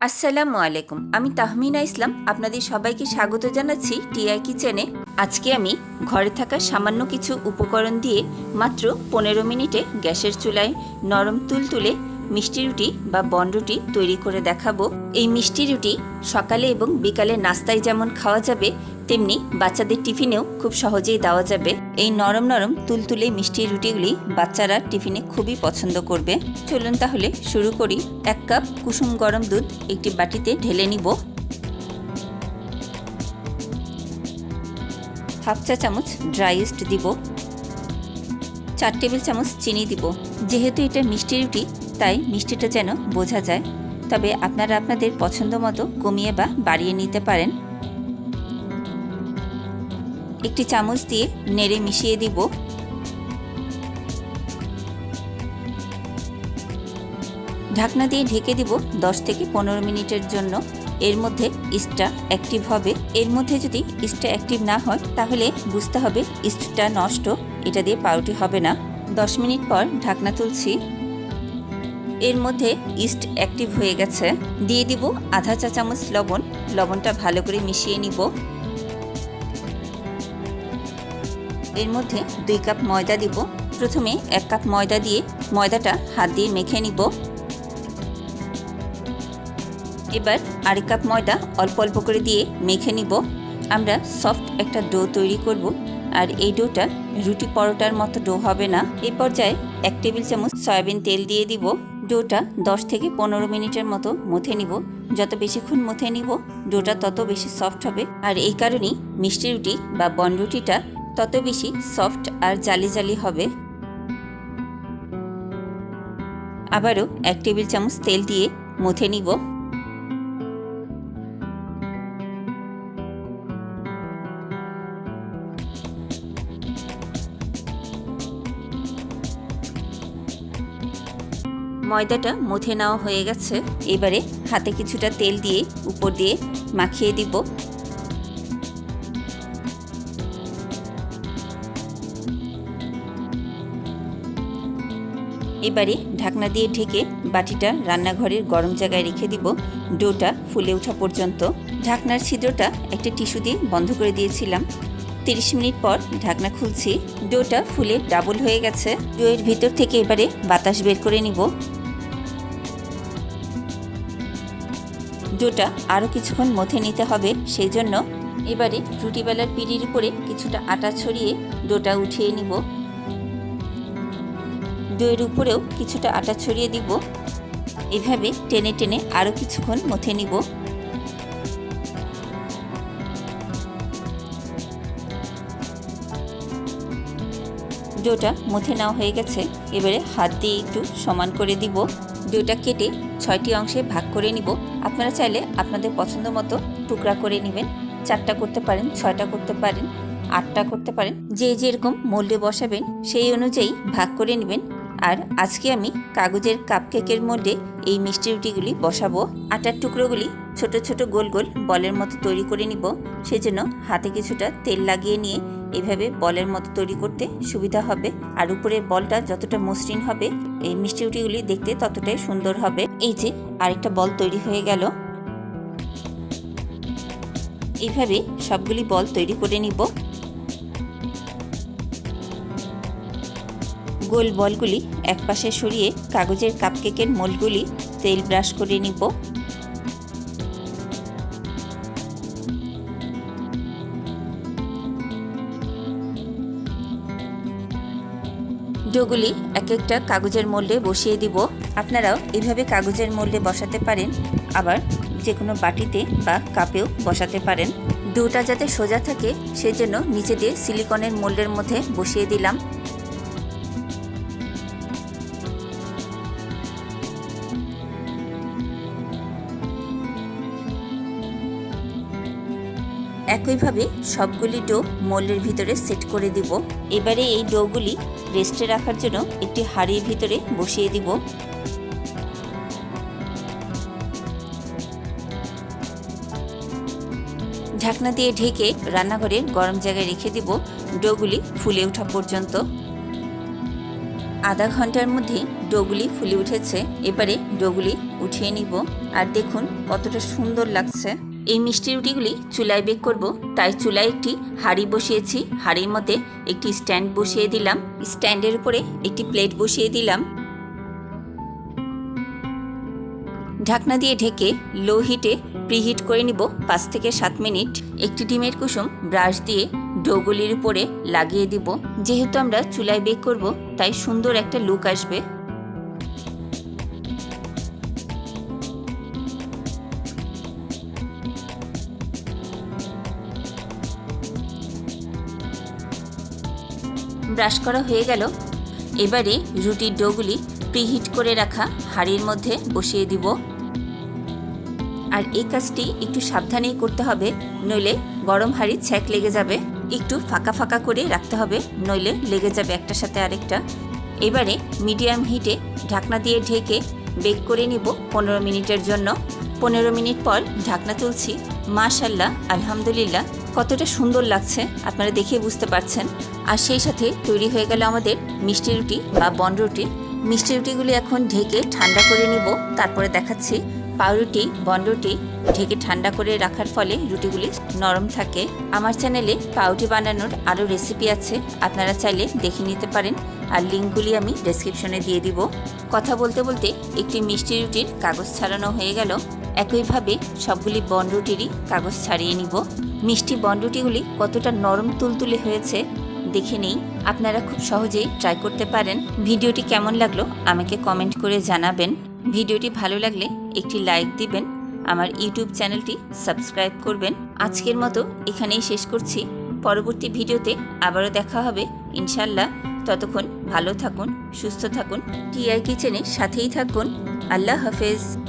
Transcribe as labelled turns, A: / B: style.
A: আসসালামু আলাইকুম। আমি তাহমিনা ইসলাম আপনাদের সবাইকে স্বাগত জানাচ্ছি টিআই কিচেনে। আজকে আমি ঘরে থাকা সামান্য কিছু উপকরণ দিয়ে মাত্র 15 মিনিটে গ্যাসের চুলায় নরম তুলতুলে মিষ্টি রুটি বা বনরুটি তৈরি করে দেখাবো। এই মিষ্টি রুটি সকালে এবং বিকালে নাস্তায় যেমন খাওয়া যাবে, তেমনি বাচ্চাদের টিফিনেও খুব সহজেই দেওয়া যাবে। এই নরম নরম তুলতুলে মিষ্টি রুটিগুলি বাচ্চারা টিফিনে খুবই পছন্দ করবে। চলুন তাহলে শুরু করি। 1 কাপ কুসুম গরম দুধ একটি বাটিতে ঢেলে নিব। হাফ চা চামচ ড্রাই ইস্ট দিব। 4 টেবিল চামচ চিনি দিব। যেহেতু এটা মিষ্টি রুটি, তাই মিষ্টিটা যেন বোঝা যায়, তবে আপনারা আপনাদের পছন্দ মতো কমিয়ে বা বাড়িয়ে নিতে পারেন। একটি চামচ দিয়ে নেড়ে মিশিয়ে দিব। ঢাকনা দিয়ে ঢেকে দিব 10 থেকে 15 মিনিটের জন্য। এর মধ্যে ইস্টটা অ্যাক্টিভ হবে। এর মধ্যে যদি ইস্টটা অ্যাক্টিভ না হয় তাহলে বুঝতে হবে ইস্টটা নষ্ট, এটা দিয়ে পাউরুটি হবে না। 10 মিনিট পর ঢাকনা তুলছি। এর মধ্যে ইস্ট অ্যাক্টিভ হয়ে গেছে। দিয়ে দিব আধা চা চামচ লবণ। লবণটা ভালো করে মিশিয়ে নিব। এর মধ্যে 2 কাপ ময়দা দিব। প্রথমে 1 কাপ ময়দা দিয়ে ময়দাটা হাত দিয়ে মেখে নিব। এবার আরেক কাপ ময়দা অল্প অল্প করে দিয়ে মেখে নিব। আমরা সফট একটা ডো তৈরি করব, আর এই ডোটা রুটি পরোটার মতো ডো হবে না। এই পর্যায়ে 1 টেবিল চামচ সয়াবিন তেল দিয়ে দিব। ডোটা 10 থেকে 15 মিনিটের মতো মথে নিব। যত বেশিক্ষণ মথে নিব ডোটা তত বেশি সফট হবে, আর এই কারণেই মিষ্টি রুটি বা বনরুটিটা তত বেশি সফট আর জালি জালি হবে। আবারও 1 টেবিল চামচ তেল দিয়ে মথে নিব। ময়দাটা মথে নেওয়া হয়ে গেছে। এবারে হাতে কিছুটা তেল দিয়ে উপর দিয়ে মাখিয়ে দিব। এবারে ঢাকনা দিয়ে ঢেকে বাটিটা রান্নাঘরের গরম জায়গায় রেখে দিব ডোটা ফুলে ওঠা পর্যন্ত। ঢাকনার ছিদ্রটা একটা টিস্যু দিয়ে বন্ধ করে দিয়েছিলাম। 30 মিনিট পর ঢাকনা খুলছি। ডোটা ফুলে ডাবল হয়ে গেছে। ডোয়ের ভিতর থেকে এবারে বাতাস বের করে নিব। ডোটা আরও কিছুক্ষণ মথে নিতে হবে, সেই জন্য এবারে রুটি বেলার পিঁড়ির উপরে কিছুটা আটা ছড়িয়ে ডোটা উঠিয়ে নিব। ডোয়ের উপরেও কিছুটা আটা ছড়িয়ে দিব। এভাবে টেনে টেনে আরও কিছুক্ষণ মথে নিব। ডোটা মথে নেওয়া হয়ে গেছে। এবারে হাত দিয়ে একটু সমান করে দিব। ডোটা কেটে 6টি অংশে ভাগ করে নিব। আপনারা চাইলে আপনাদের পছন্দ মতো টুকরা করে নেবেন। 4টা করতে পারেন, 6টা করতে পারেন, 8টা করতে পারেন। যে যেরকম মোল্ডে বসাবেন সেই অনুযায়ী ভাগ করে নেবেন। আর আজকে আমি কাগজের কাপকেকের মোল্ডে এই মিষ্টি রুটিগুলি বসাবো। আটার টুকরোগুলি ছোট ছোট গোল গোল বলের মতো তৈরি করে নিব। সেজন্য হাতে কিছুটা তেল লাগিয়ে নিয়ে এভাবে বলের মতো তৈরি করতে সুবিধা হবে। আর উপরের বলটা যতটা মসৃণ হবে এই মিষ্টি রুটিগুলি দেখতে ততটাই সুন্দর হবে। এই যে আরেকটা বল তৈরি হয়ে গেল। এইভাবে সবগুলি বল তৈরি করে নিব। গোল বলগুলি একপাশে সরিয়ে কাগজের কাপকেকের মোল্ডগুলি তেল ব্রাশ করে নিব। ডোগুলি এক একটা কাগজের মোল্ডে বসিয়ে দিব। আপনারাও এভাবে কাগজের মোল্ডে বসাতে পারেন, আবার যে কোনো বাটিতে বা কাপেও বসাতে পারেন। ডোটা যাতে সোজা থাকে সেজন্য নিচে দিয়ে সিলিকনের মোল্ডের মধ্যে বসিয়ে দিলাম। একইভাবে সবগুলি ডো মোল্ডের ভিতরে সেট করে দিব। এবারে এই ডোগুলি রেস্টে রাখার জন্য একটি হাঁড়ির ভিতরে বসিয়ে দিব। ঢাকনা দিয়ে ঢেকে রান্নাঘরের গরম জায়গায় রেখে দিব ডোগুলি ফুলে ওঠা পর্যন্ত। আধা ঘন্টার মধ্যে ডোগুলি ফুলে উঠেছে। এবারে ডোগুলি উঠিয়ে নিব। আর দেখুন কতটা সুন্দর লাগছে। এই মিষ্টি রুটিগুলি চুলায় বেক করব, তাই চুলায় একটি হাঁড়ি বসিয়েছি। হাঁড়ির মধ্যে একটি স্ট্যান্ড বসিয়ে দিলাম। স্ট্যান্ডের উপরে একটি প্লেট বসিয়ে দিলাম। ঢাকনা দিয়ে ঢেকে লো হিটে প্রিহিট করে নিব 5 থেকে 7 মিনিট। একটি ডিমের কুসুম ব্রাশ দিয়ে ডোগুলির উপরে লাগিয়ে দিব। যেহেতু আমরা চুলায় বেক করব, তাই সুন্দর একটা লুক আসবে। ব্রাশ করা হয়ে গেল। এবারে রুটির ডোগুলি প্রিহিট করে রাখা হাঁড়ির মধ্যে বসিয়ে দিব। আর এই কাজটি একটু সাবধানেই করতে হবে, নইলে গরম হাঁড়ি ছ্যাঁক লেগে যাবে। একটু ফাঁকা ফাঁকা করে রাখতে হবে, নইলে লেগে যাবে একটার সাথে আরেকটা। এবারে মিডিয়াম হিটে ঢাকনা দিয়ে ঢেকে বেক করে নিব 15 মিনিটের জন্য। 15 মিনিট পর ঢাকনা তুলছি। মাশাআল্লাহ, আলহামদুলিল্লাহ, কতটা সুন্দর লাগছে আপনারা দেখে বুঝতে পারছেন। আর সেই সাথে তৈরি হয়ে গেল আমাদের মিষ্টি রুটি বা বনরুটি। মিষ্টি রুটিগুলি এখন ঢেকে ঠান্ডা করে নিব, তারপরে দেখাচ্ছি। পাউরুটি বনরুটি ঢেকে ঠান্ডা করে রাখার ফলে রুটিগুলি নরম থাকে। আমার চ্যানেলে পাউরুটি বানানোর আরও রেসিপি আছে, আপনারা চাইলে দেখে নিতে পারেন। আর লিঙ্কগুলি আমি ডেসক্রিপশনে দিয়ে দিব। কথা বলতে বলতে একটি মিষ্টি রুটির কাগজ ছাড়ানো হয়ে গেল। একইভাবে সবগুলি বনরুটিরই কাগজ ছাড়িয়ে নিব। মিষ্টি বনরুটিগুলি কতটা নরম তুলতুলে হয়েছে দেখে নেই। আপনারা খুব সহজেই ট্রাই করতে পারেন। ভিডিওটি কেমন লাগলো আমাকে কমেন্ট করে জানাবেন। ভিডিওটি ভালো লাগলে একটি লাইক দিবেন, আমার ইউটিউব চ্যানেলটি সাবস্ক্রাইব করবেন। আজকের মতো এখানেই শেষ করছি। পরবর্তী ভিডিওতে আবারও দেখা হবে ইনশাল্লাহ। ততক্ষণ ভালো থাকুন, সুস্থ থাকুন, টিআই কিচেনের সাথেই থাকুন। আল্লাহ হাফেজ।